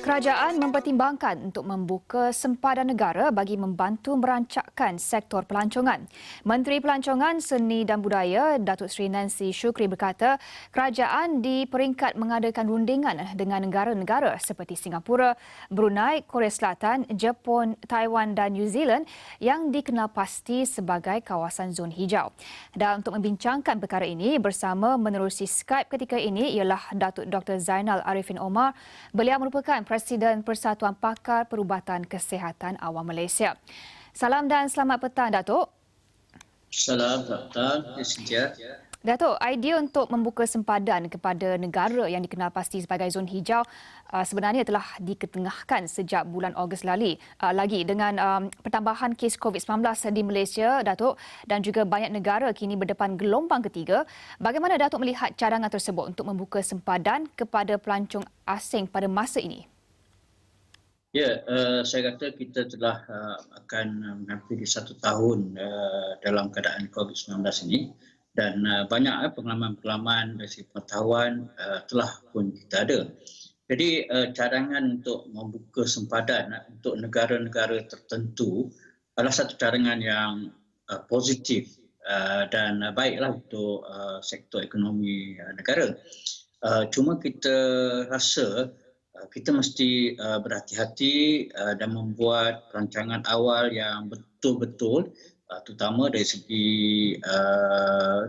Kerajaan mempertimbangkan untuk membuka sempadan negara bagi membantu merancangkan sektor pelancongan. Menteri Pelancongan, Seni dan Budaya, Datuk Seri Nancy Shukri berkata, kerajaan di peringkat mengadakan rundingan dengan negara-negara seperti Singapura, Brunei, Korea Selatan, Jepun, Taiwan dan New Zealand yang dikenal pasti sebagai kawasan zon hijau. Dan untuk membincangkan perkara ini bersama menerusi Skype ketika ini ialah Datuk Dr. Zainal Arifin Omar. Beliau merupakan Presiden Persatuan Pakar Perubatan Kesihatan Awam Malaysia. Salam dan selamat petang, Datuk. Salam, petang, Cynthia. Datuk, idea untuk membuka sempadan kepada negara yang dikenal pasti sebagai zon hijau sebenarnya telah diketengahkan sejak bulan Ogos lagi dengan pertambahan kes COVID-19 di Malaysia, Datuk, dan juga banyak negara kini berdepan gelombang ketiga. Bagaimana Datuk melihat cadangan tersebut untuk membuka sempadan kepada pelancong asing pada masa ini? Ya, saya kata kita telah akan menghampiri 1 tahun dalam keadaan COVID-19 ini dan banyak pengalaman-pengalaman dari segi pengetahuan telah pun kita ada. Jadi cadangan untuk membuka sempadan untuk negara-negara tertentu adalah satu cadangan yang positif dan baiklah untuk sektor ekonomi negara. Cuma kita rasa kita mesti berhati-hati dan membuat rancangan awal yang betul-betul terutama dari segi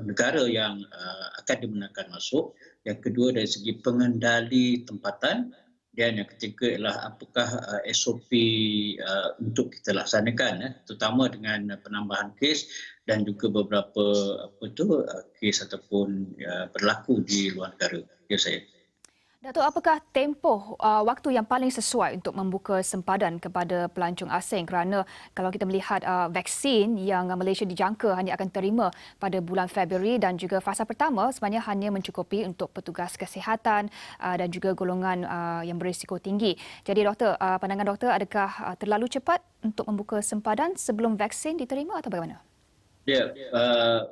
negara yang akan dibenarkan masuk, yang kedua dari segi pengendali tempatan, dan yang ketiga ialah apakah SOP untuk kita laksanakan, terutama dengan penambahan kes dan juga beberapa kes ataupun berlaku di luar negara. Ya saya. Datuk, apakah tempoh waktu yang paling sesuai untuk membuka sempadan kepada pelancong asing, kerana kalau kita melihat vaksin yang Malaysia dijangka hanya akan terima pada bulan Februari dan juga fasa pertama sebenarnya hanya mencukupi untuk petugas kesihatan dan juga golongan yang berisiko tinggi. Jadi doktor, pandangan doktor, adakah terlalu cepat untuk membuka sempadan sebelum vaksin diterima atau bagaimana? Ya,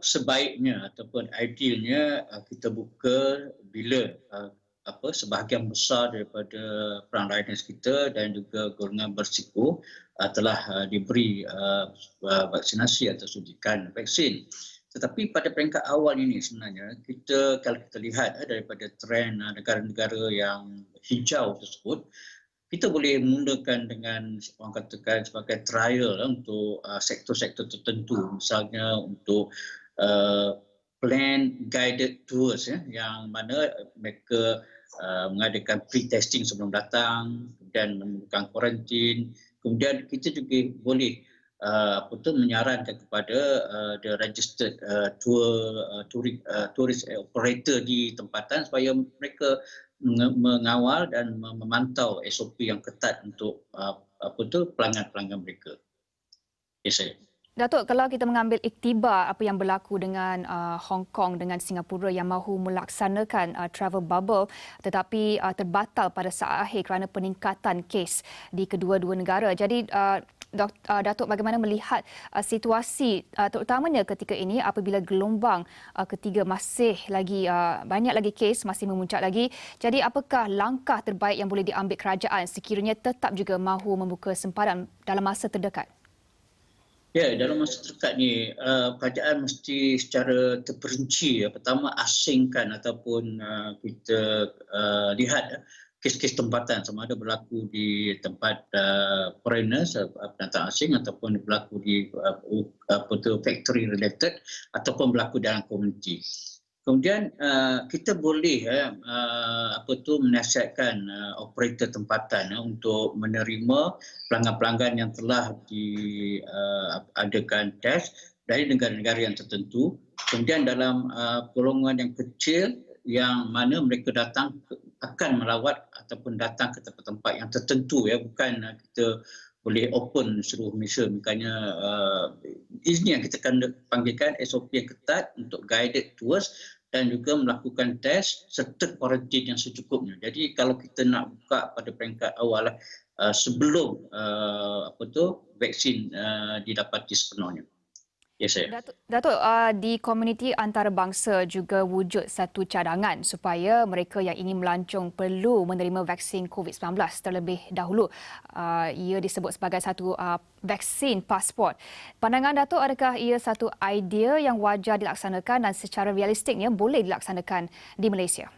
sebaiknya ataupun idealnya kita buka bila sebahagian besar daripada frontliners kita dan juga golongan berisiko telah diberi vaksinasi atau suntikan vaksin. Tetapi pada peringkat awal ini sebenarnya kalau kita lihat daripada trend negara-negara yang hijau tersebut, kita boleh menggunakan dengan orang katakan sebagai trial untuk sektor-sektor tertentu, misalnya untuk plan guided tours yang mana mereka mengadakan pre-testing sebelum datang, kemudian memerlukan kuarantin. Kemudian kita juga boleh menyarankan kepada the registered tourist operator di tempatan supaya mereka mengawal dan memantau SOP yang ketat untuk pelanggan-pelanggan mereka. Ya saya. Datuk, kalau kita mengambil iktibar apa yang berlaku dengan Hong Kong dengan Singapura yang mahu melaksanakan travel bubble tetapi terbatal pada saat akhir kerana peningkatan kes di kedua-dua negara. Jadi Datuk, bagaimana melihat situasi terutamanya ketika ini apabila gelombang ketiga masih lagi banyak lagi kes masih memuncak lagi. Jadi apakah langkah terbaik yang boleh diambil kerajaan sekiranya tetap juga mahu membuka sempadan dalam masa terdekat? Ya, dalam masa terdekat ni kerajaan mesti secara terperinci pertama asingkan ataupun kita lihat kes-kes tempatan sama ada berlaku di tempat foreigners, pendatang asing ataupun berlaku di factory related ataupun berlaku dalam komuniti. Kemudian kita boleh menasihatkan operator tempatan untuk menerima pelanggan-pelanggan yang telah diadakan test dari negara-negara yang tertentu. Kemudian dalam golongan yang kecil yang mana mereka akan melawat ataupun datang ke tempat-tempat yang tertentu, bukan kita boleh open seluruh Malaysia. Makanya ini yang kita akan panggilkan SOP yang ketat untuk guided tours dan juga melakukan test serta kuarantin yang secukupnya. Jadi kalau kita nak buka pada peringkat awal sebelum vaksin didapati sepenuhnya. Ya, saya. Datuk, di komuniti antarabangsa juga wujud satu cadangan supaya mereka yang ingin melancong perlu menerima vaksin COVID-19 terlebih dahulu. Ia disebut sebagai satu vaksin pasport. Pandangan Datuk, adakah ia satu idea yang wajar dilaksanakan dan secara realistiknya boleh dilaksanakan di Malaysia?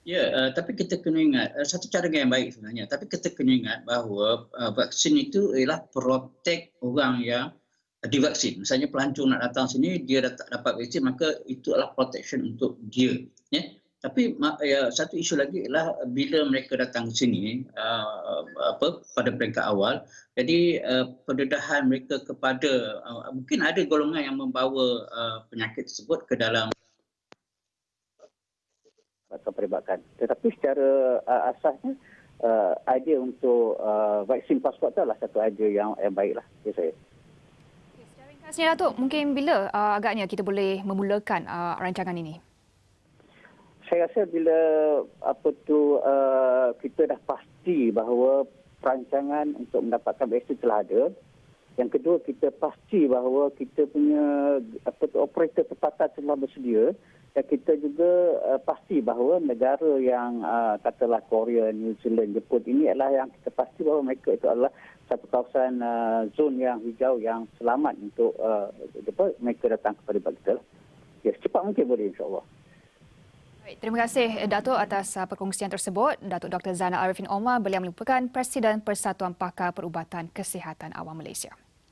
Ya, tapi kita kena ingat, satu cara yang baik sebenarnya. Tapi kita kena ingat bahawa vaksin itu ialah protect orang yang divaksin. Misalnya pelancong nak datang sini, dia tak dapat vaksin, maka itu adalah protection untuk dia. Ya. Tapi satu isu lagi ialah bila mereka datang ke sini pada peringkat awal, jadi pendedahan mereka kepada mungkin ada golongan yang membawa penyakit tersebut ke dalam atau peribadatan. Tetapi secara asasnya idea untuk vaksin pasport itu adalah satu idea yang baiklah ya saya. Secara ringkasnya Datuk, mungkin bila agaknya kita boleh memulakan rancangan ini? Saya rasa bila kita dah pasti bahawa perancangan untuk mendapatkan vaksin telah ada. Yang kedua, kita pasti bahawa kita punya operator tempatan telah bersedia. Dan kita juga pasti bahawa negara yang katalah Korea, New Zealand, Jepun ini adalah yang kita pasti bahawa mereka itu adalah satu kawasan zon yang hijau yang selamat untuk mereka datang ke peribad kita. Ya, secepat mungkin boleh insya-Allah. Baik, terima kasih Datuk atas perkongsian tersebut. Datuk Dr. Zainal Arifin Omar, beliau merupakan Presiden Persatuan Pakar Perubatan Kesihatan Awam Malaysia.